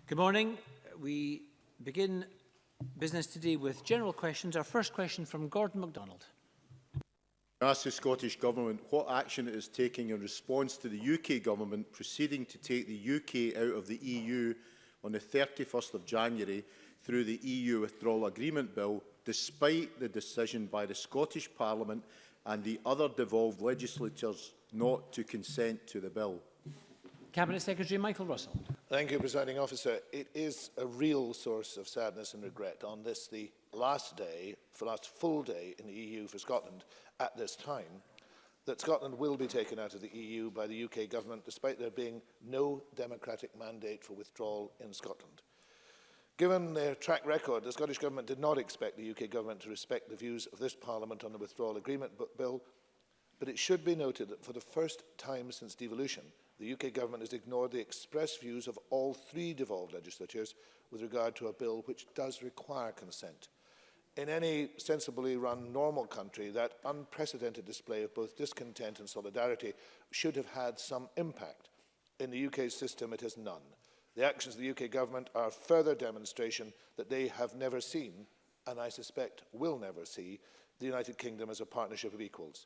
Good morning. We begin business today with general questions. Our first question from Gordon MacDonald. I ask the Scottish Government what action it is taking in response to the UK Government proceeding to take the UK out of the EU on the 31st of January through the EU Withdrawal Agreement Bill, despite the decision by the Scottish Parliament and the other devolved legislatures not to consent to the bill. Cabinet Secretary Michael Russell. Thank you, Presiding Officer. It is a real source of sadness and regret on this, the last full day in the EU for Scotland at this time, that Scotland will be taken out of the EU by the UK Government, despite there being no democratic mandate for withdrawal in Scotland. Given their track record, the Scottish Government did not expect the UK Government to respect the views of this Parliament on the Withdrawal Agreement Bill, but it should be noted that for the first time since devolution, the UK Government has ignored the express views of all three devolved legislatures with regard to a bill which does require consent. In any sensibly run normal country, that unprecedented display of both discontent and solidarity should have had some impact. In the UK system, it has none. The actions of the UK Government are a further demonstration that they have never seen, and I suspect will never see, the United Kingdom as a partnership of equals.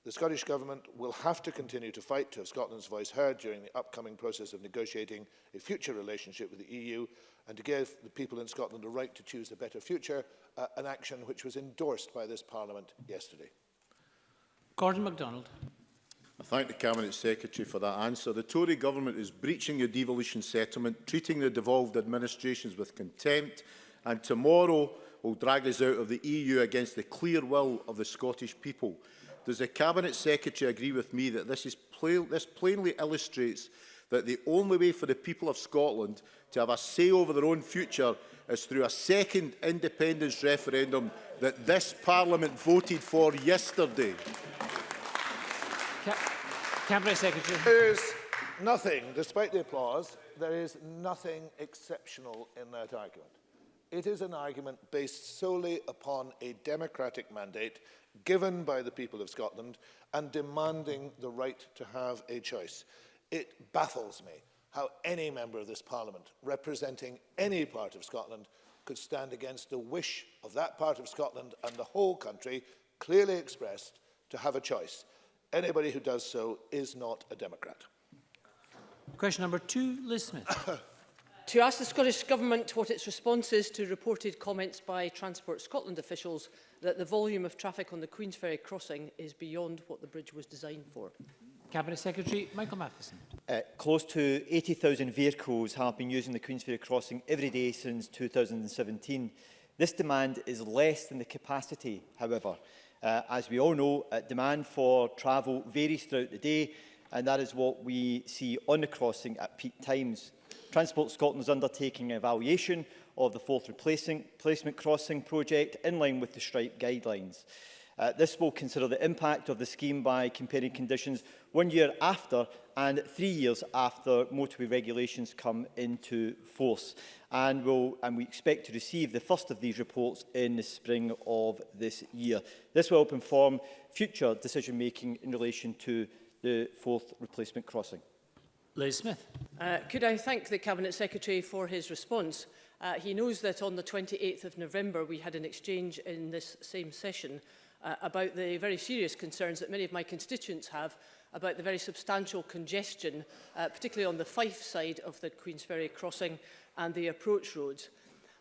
The Scottish Government will have to continue to fight to have Scotland's voice heard during the upcoming process of negotiating a future relationship with the EU and to give the people in Scotland a right to choose a better future, an action which was endorsed by this Parliament yesterday. Gordon MacDonald. I thank the Cabinet Secretary for that answer. The Tory Government is breaching the devolution settlement, treating the devolved administrations with contempt, and tomorrow will drag us out of the EU against the clear will of the Scottish people. Does the Cabinet Secretary agree with me that this plainly illustrates that the only way for the people of Scotland to have a say over their own future is through a second independence referendum that this Parliament voted for yesterday? Cabinet Secretary. There is nothing, despite the applause, there is nothing exceptional in that argument. It is an argument based solely upon a democratic mandate given by the people of Scotland and demanding the right to have a choice. It baffles me how any member of this Parliament representing any part of Scotland could stand against the wish of that part of Scotland and the whole country, clearly expressed, to have a choice. Anybody who does so is not a Democrat. Question number 2, Liz Smith. To ask the Scottish Government what its response is to reported comments by Transport Scotland officials that the volume of traffic on the Queensferry crossing is beyond what the bridge was designed for. Cabinet Secretary Michael Matheson. Close to 80,000 vehicles have been using the Queensferry crossing every day since 2017. This demand is less than the capacity, however. As we all know, demand for travel varies throughout the day, and that is what we see on the crossing at peak times. Transport Scotland is undertaking an evaluation of the fourth replacement crossing project in line with the Stripe guidelines. This will consider the impact of the scheme by comparing conditions 1 year after and 3 years after motorway regulations come into force. And we expect to receive the first of these reports in the spring of this year. This will help inform future decision-making in relation to the fourth replacement crossing. Liz Smith. Could I thank the Cabinet Secretary for his response? He knows that on the 28th of November we had an exchange in this same session about the very serious concerns that many of my constituents have about the very substantial congestion, particularly on the Fife side of the Queensferry crossing and the approach roads.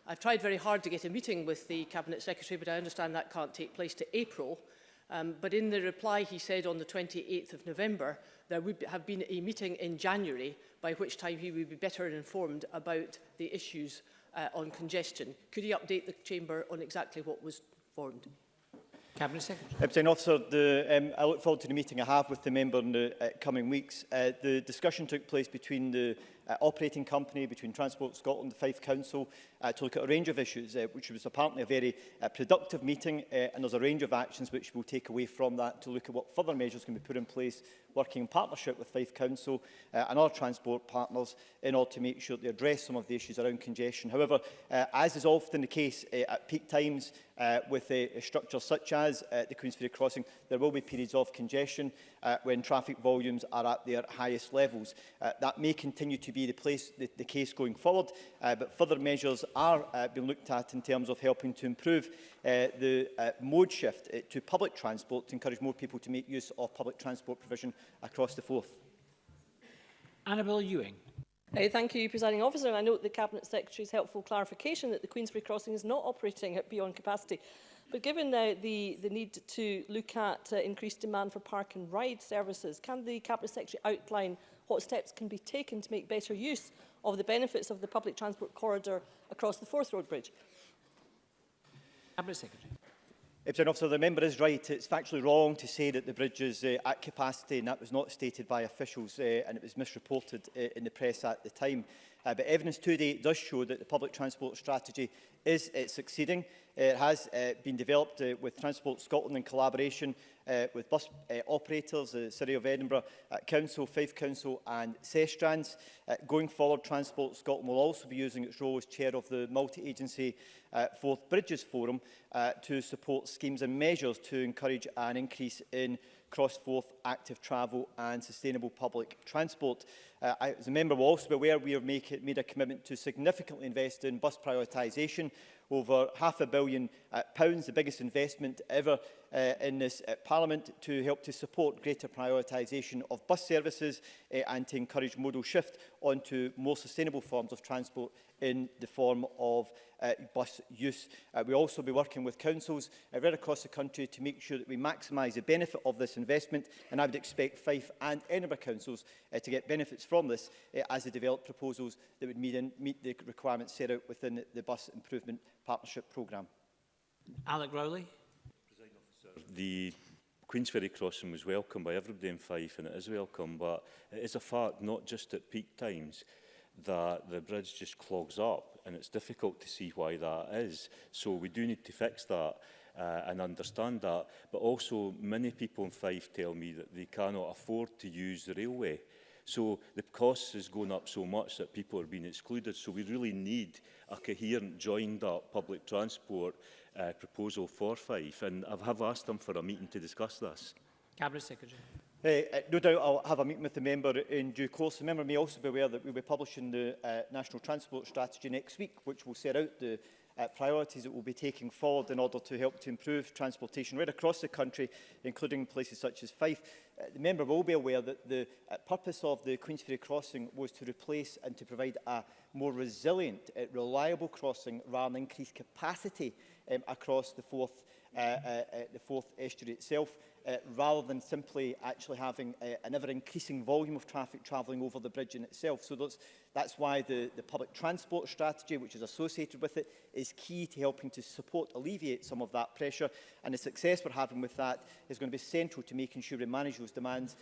I've tried very hard to get a meeting with the Cabinet Secretary, but I understand that can't take place to April. But in the reply he said on the 28th of November there would have been a meeting in January by which time he would be better informed about the issues on congestion. Could he update the Chamber on exactly what was formed? Cabinet Secretary. Presiding Officer, I look forward to the meeting I have with the member in the coming weeks. The discussion took place between the operating company, between Transport Scotland and the Fife Council, to look at a range of issues, which was apparently a very productive meeting, and there's a range of actions which we'll take away from that to look at what further measures can be put in place, working in partnership with Fife Council and our transport partners in order to make sure they address some of the issues around congestion. However, as is often the case at peak times with structures such as the Queensferry crossing, there will be periods of congestion when traffic volumes are at their highest levels. That may continue to be the case going forward, but further measures are being looked at in terms of helping to improve the mode shift to public transport to encourage more people to make use of public transport provision across the Forth. Annabel Ewing. Thank you, Presiding Officer. And I note the Cabinet Secretary's helpful clarification that the Queensferry crossing is not operating at beyond capacity. But given the need to look at increased demand for park and ride services, can the Cabinet Secretary outline what steps can be taken to make better use of the benefits of the public transport corridor across the Forth Road Bridge? Cabinet Secretary. Presiding Officer, the member is right. It's factually wrong to say that the bridge is at capacity, and that was not stated by officials, and it was misreported in the press at the time. But evidence today does show that the public transport strategy is succeeding. It has been developed with Transport Scotland in collaboration with bus operators, the City of Edinburgh Council, Fife Council and Sestrans. Going forward, Transport Scotland will also be using its role as chair of the multi-agency Forth Bridges Forum to support schemes and measures to encourage an increase in cross-Forth active travel and sustainable public transport. As a member will also be aware, we have made a commitment to significantly invest in bus prioritisation, over £500 million, the biggest investment ever in this Parliament, to help to support greater prioritisation of bus services and to encourage modal shift onto more sustainable forms of transport in the form of bus use. We'll also be working with councils right across the country to make sure that we maximise the benefit of this investment, and I would expect Fife and Edinburgh councils to get benefits from this as they develop proposals that would meet the requirements set out within the Bus Improvement Partnership Programme. Alec Rowley. The Queensferry crossing was welcomed by everybody in Fife, and it is welcome, but it is a fact, not just at peak times, that the bridge just clogs up, and it's difficult to see why that is. So we do need to fix that and understand that. But also, many people in Fife tell me that they cannot afford to use the railway. So the cost is going up so much that people are being excluded. So we really need a coherent, joined-up public transport proposal for Fife. And I have asked them for a meeting to discuss this. Cabinet Secretary. No doubt I'll have a meeting with the member in due course. The member may also be aware that we'll be publishing the National Transport Strategy next week, which will set out the priorities that we'll be taking forward in order to help to improve transportation right across the country, including places such as Fife. The member will be aware that the purpose of the Queensferry crossing was to replace and to provide a more resilient, reliable crossing rather than increase capacity across the Forth estuary itself, rather than simply actually having an ever-increasing volume of traffic travelling over the bridge in itself. So that's why the public transport strategy, which is associated with it, is key to helping to alleviate some of that pressure. And the success we're having with that is going to be central to making sure we manage those demands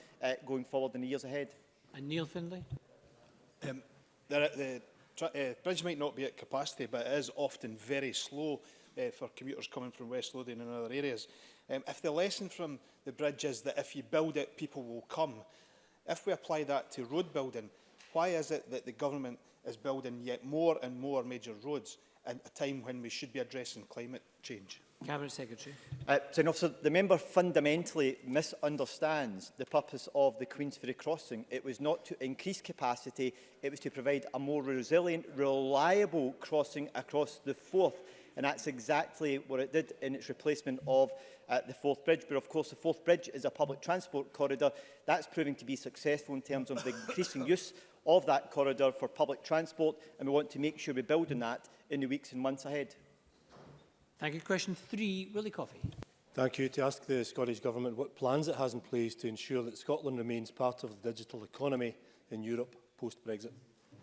going forward in the years ahead. And Neil Findlay. The bridge might not be at capacity, but it is often very slow for commuters coming from West Lothian and other areas. If the lesson from the bridge is that if you build it, people will come, if we apply that to road building, why is it that the government is building yet more and more major roads at a time when we should be addressing climate change? Cabinet Secretary. So the member fundamentally misunderstands the purpose of the Queensferry crossing. It was not to increase capacity, it was to provide a more resilient, reliable crossing across the Forth. And that's exactly what it did in its replacement of the Forth Bridge. But of course, the Forth Bridge is a public transport corridor. That's proving to be successful in terms of the increasing use of that corridor for public transport, and we want to make sure we build on that in the weeks and months ahead. Thank you. Question 3, Willie Coffey. Thank you. To ask the Scottish Government what plans it has in place to ensure that Scotland remains part of the digital economy in Europe post-Brexit.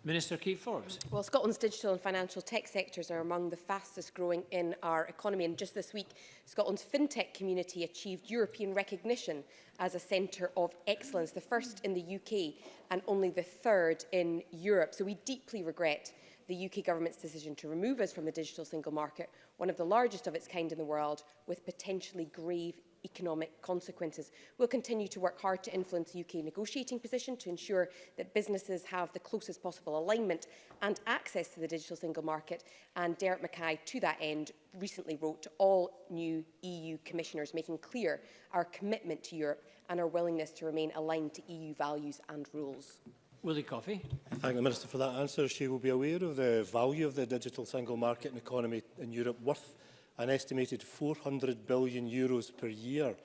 Minister Kate Forbes. Well, Scotland's digital and financial tech sectors are among the fastest growing in our economy. And just this week, Scotland's fintech community achieved European recognition as a centre of excellence, the first in the UK and only the third in Europe. So we deeply regret the UK government's decision to remove us from the digital single market, one of the largest of its kind in the world, with potentially grave economic consequences. We'll continue to work hard to influence the UK negotiating position to ensure that businesses have the closest possible alignment and access to the digital single market. And Derek Mackay, to that end, recently wrote to all new EU commissioners, making clear our commitment to Europe and our willingness to remain aligned to EU values and rules. Willie Coffey. I thank the Minister for that answer. She will be aware of the value of the digital single market and economy in Europe, worth an estimated €400 billion per year.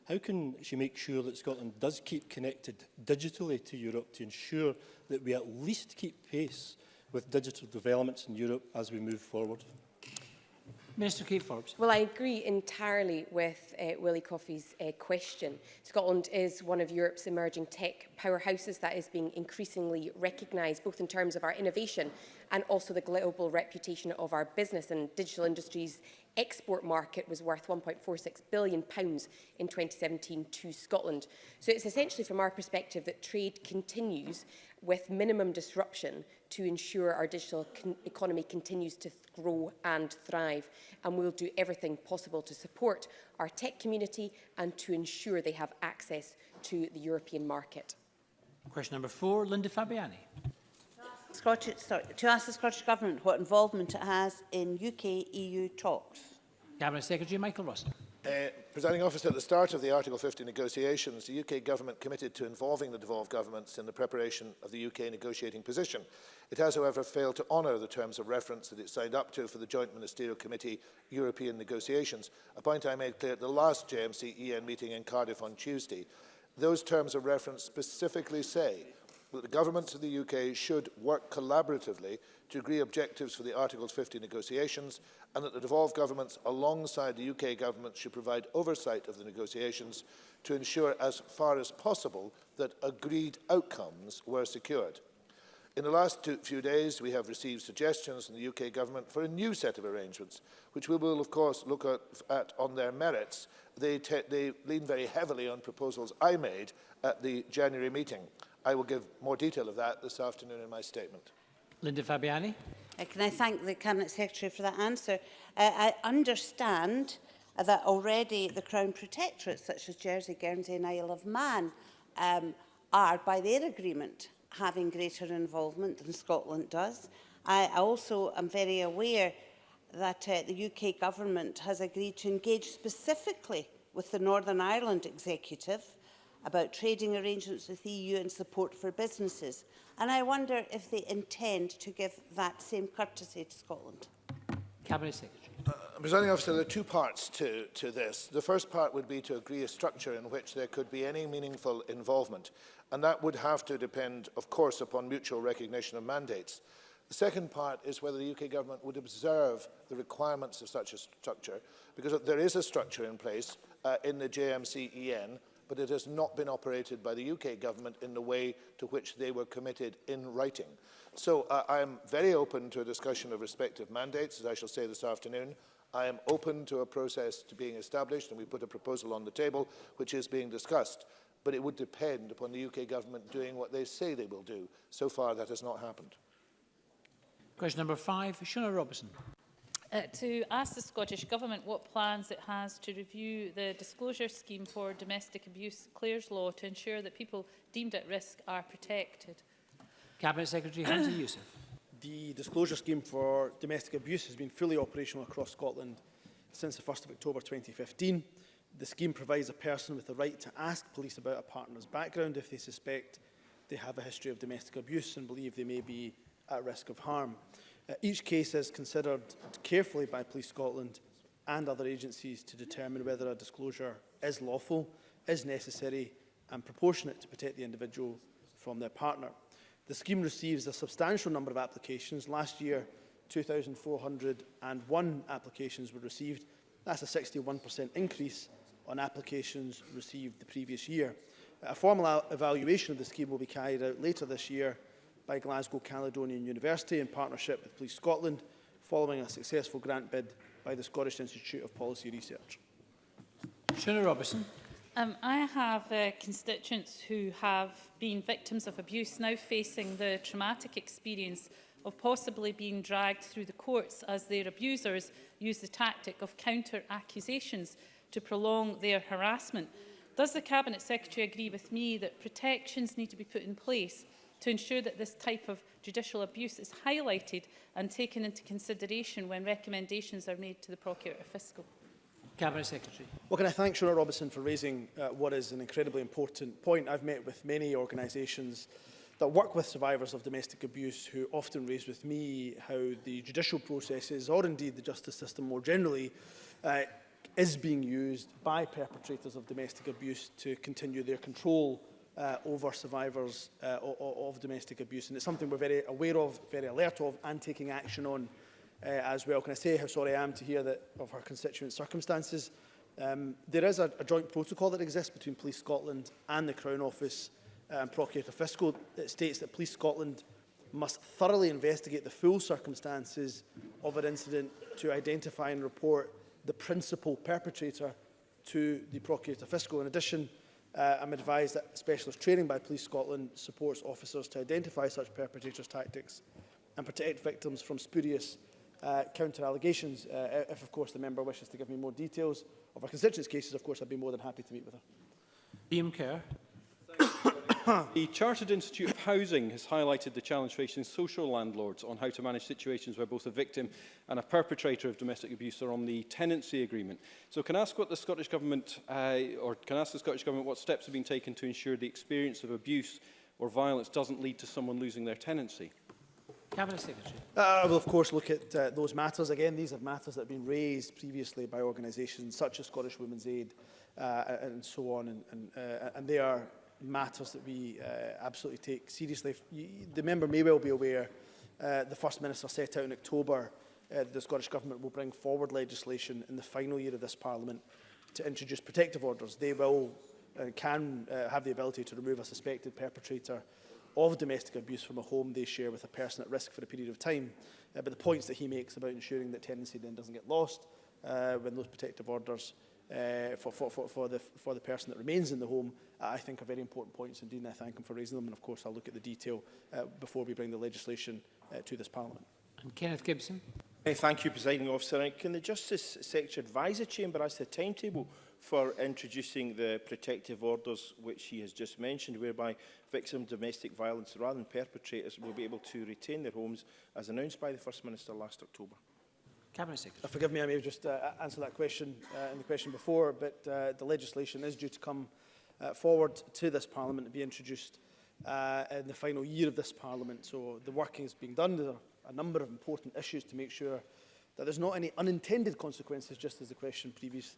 How can she make sure that Scotland does keep connected digitally to Europe to ensure that we at least keep pace with digital developments in Europe as we move forward? Minister Kate Forbes. Well, I agree entirely with Willie Coffey's question. Scotland is one of Europe's emerging tech powerhouses that is being increasingly recognised, both in terms of our innovation and also the global reputation of our business. And digital industries export market was worth £1.46 billion in 2017 to Scotland. So it's essentially from our perspective that trade continues with minimum disruption to ensure our digital economy continues to grow and thrive. And we'll do everything possible to support our tech community and to ensure they have access to the European market. Question number 4, Linda Fabiani. To ask the Scottish Government what involvement it has in UK-EU talks. Cabinet Secretary Michael Russell. Presiding Officer, at the start of the Article 50 negotiations, the UK Government committed to involving the devolved governments in the preparation of the UK negotiating position. It has, however, failed to honour the terms of reference that it signed up to for the Joint Ministerial Committee European negotiations, a point I made clear at the last JMC-EN meeting in Cardiff on Tuesday. Those terms of reference specifically say that the governments of the UK should work collaboratively to agree objectives for the Articles 50 negotiations, and that the devolved governments alongside the UK government should provide oversight of the negotiations to ensure as far as possible that agreed outcomes were secured. In the last few days, we have received suggestions from the UK government for a new set of arrangements, which we will, of course, look at on their merits. They lean very heavily on proposals I made at the January meeting. I will give more detail of that this afternoon in my statement. Linda Fabiani. Can I thank the Cabinet Secretary for that answer? I understand that already the Crown Protectorates, such as Jersey, Guernsey and Isle of Man, are, by their agreement, having greater involvement than Scotland does. I also am very aware that the UK Government has agreed to engage specifically with the Northern Ireland Executive about trading arrangements with the EU and support for businesses. And I wonder if they intend to give that same courtesy to Scotland. Cabinet Secretary. Presiding Officer, there are two parts to this. The first part would be to agree a structure in which there could be any meaningful involvement, and that would have to depend, of course, upon mutual recognition of mandates. The second part is whether the UK Government would observe the requirements of such a structure, because there is a structure in place in the JMC-EN, but it has not been operated by the UK Government in the way to which they were committed in writing. So I am very open to a discussion of respective mandates, as I shall say this afternoon. I am open to a process to being established, and we put a proposal on the table which is being discussed. But it would depend upon the UK Government doing what they say they will do. So far, that has not happened. Question number 5, Shona Robertson. To ask the Scottish Government what plans it has to review the disclosure scheme for domestic abuse, Clare's Law, to ensure that people deemed at risk are protected. Cabinet Secretary Hamza Youssef. The disclosure scheme for domestic abuse has been fully operational across Scotland since the 1st of October 2015. The scheme provides a person with the right to ask police about a partner's background if they suspect they have a history of domestic abuse and believe they may be at risk of harm. Each case is considered carefully by Police Scotland and other agencies to determine whether a disclosure is lawful, is necessary and proportionate to protect the individual from their partner. The scheme receives a substantial number of applications. Last year, 2,401 applications were received. That's a 61% increase on applications received the previous year. A formal evaluation of the scheme will be carried out later this year by Glasgow Caledonian University in partnership with Police Scotland, following a successful grant bid by the Scottish Institute of Policy Research. Shona Robertson. I have constituents who have been victims of abuse now facing the traumatic experience of possibly being dragged through the courts as their abusers use the tactic of counter-accusations to prolong their harassment. Does the Cabinet Secretary agree with me that protections need to be put in place to ensure that this type of judicial abuse is highlighted and taken into consideration when recommendations are made to the Procurator Fiscal? Cabinet Secretary. Well, can I thank Shona Robertson for raising what is an incredibly important point. I've met with many organisations that work with survivors of domestic abuse who often raise with me how the judicial processes, or indeed the justice system more generally, is being used by perpetrators of domestic abuse to continue their control over survivors of domestic abuse. And it's something we're very aware of, very alert of, and taking action on as well. Can I say how sorry I am to hear that of her constituent circumstances? There is a joint protocol that exists between Police Scotland and the Crown Office and Procurator Fiscal. It states that Police Scotland must thoroughly investigate the full circumstances of an incident to identify and report the principal perpetrator to the Procurator Fiscal. In addition, I'm advised that specialist training by Police Scotland supports officers to identify such perpetrators' tactics and protect victims from spurious counter-allegations. If, of course, the member wishes to give me more details of our constituents' cases, of course, I'd be more than happy to meet with her. Liam Kerr. The Chartered Institute of Housing has highlighted the challenge facing social landlords on how to manage situations where both a victim and a perpetrator of domestic abuse are on the tenancy agreement. So can I ask what the Scottish Government, what steps have been taken to ensure the experience of abuse or violence doesn't lead to someone losing their tenancy? Cabinet Secretary. I will, of course, look at those matters. Again, these are matters that have been raised previously by organisations such as Scottish Women's Aid and so on, and they are matters that we absolutely take seriously. The member may well be aware the First Minister set out in October the Scottish Government will bring forward legislation in the final year of this Parliament to introduce protective orders. They will can have the ability to remove a suspected perpetrator of domestic abuse from a home they share with a person at risk for a period of time. But the points that he makes about ensuring that tenancy then doesn't get lost when those protective orders for the person that remains in the home, I think are very important points indeed, and I thank him for raising them. And of course, I'll look at the detail before we bring the legislation to this Parliament. And Kenneth Gibson. Thank you, Presiding Officer. Can the Justice Secretary advise the Chamber as to the timetable for introducing the protective orders which he has just mentioned, whereby victims of domestic violence rather than perpetrators will be able to retain their homes as announced by the First Minister last October? Cabinet Secretary. Forgive me, I may have just answered that question in the question before, but the legislation is due to come forward to this Parliament to be introduced in the final year of this Parliament. So the working is being done. There are a number of important issues to make sure that there's not any unintended consequences, just as the question previous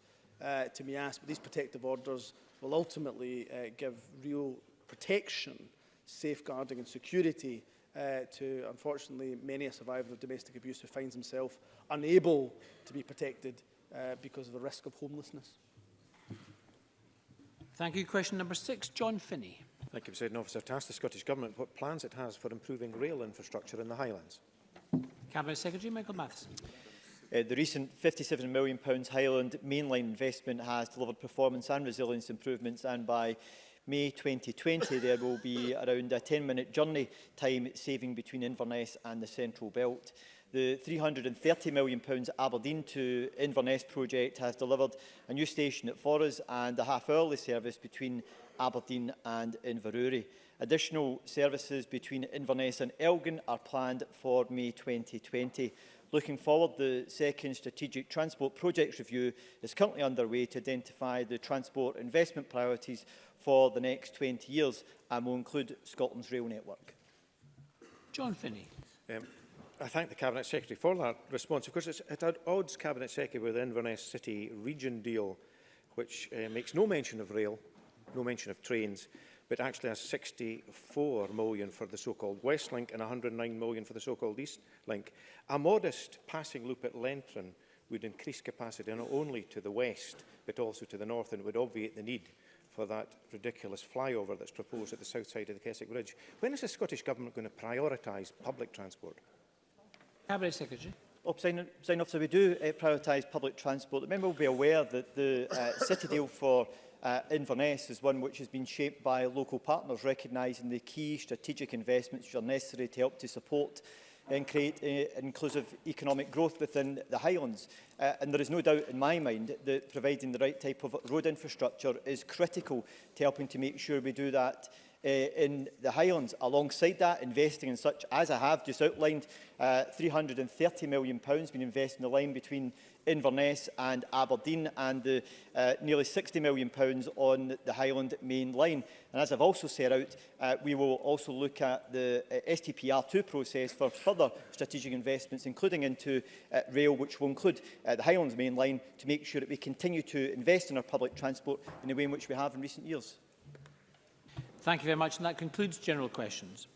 to me asked. But these protective orders will ultimately give real protection, safeguarding and security to, unfortunately, many a survivor of domestic abuse who finds himself unable to be protected because of the risk of homelessness. Thank you. Question number 6, John Finney. Thank you, Presiding Officer. To ask the Scottish Government what plans it has for improving rail infrastructure in the Highlands. Cabinet Secretary Michael Matheson. The recent £57 million Highland mainline investment has delivered performance and resilience improvements, and by May 2020 there will be around a 10-minute journey time saving between Inverness and the Central Belt. The £330 million Aberdeen to Inverness project has delivered a new station at Forres and a half-hourly service between Aberdeen and Inverurie. Additional services between Inverness and Elgin are planned for May 2020. Looking forward, the second Strategic Transport Projects Review is currently underway to identify the transport investment priorities for the next 20 years and will include Scotland's rail network. John Finney. I thank the Cabinet Secretary for that response. Of course, it's at odds, Cabinet Secretary, with the Inverness City region deal, which makes no mention of rail, no mention of trains, but actually has 64 million for the so-called West Link and 109 million for the so-called East Link. A modest passing loop at Lentron would increase capacity not only to the west, but also to the north, and it would obviate the need for that ridiculous flyover that's proposed at the south side of the Keswick Bridge. When is the Scottish Government going to prioritise public transport? Cabinet Secretary. Well, Presiding Officer, we do prioritise public transport. The member will be aware that the city deal for Inverness is one which has been shaped by local partners, recognising the key strategic investments which are necessary to help to support and create inclusive economic growth within the Highlands. And there is no doubt in my mind that providing the right type of road infrastructure is critical to helping to make sure we do that in the Highlands. Alongside that, investing in such as I have just outlined, £330 million being invested in the line between Inverness and Aberdeen, and the nearly £60 million on the Highland main line. And as I've also set out, we will also look at the STPR2 process for further strategic investments, including into rail, which will include the Highlands main line, to make sure that we continue to invest in our public transport in the way in which we have in recent years. Thank you very much, and that concludes general questions.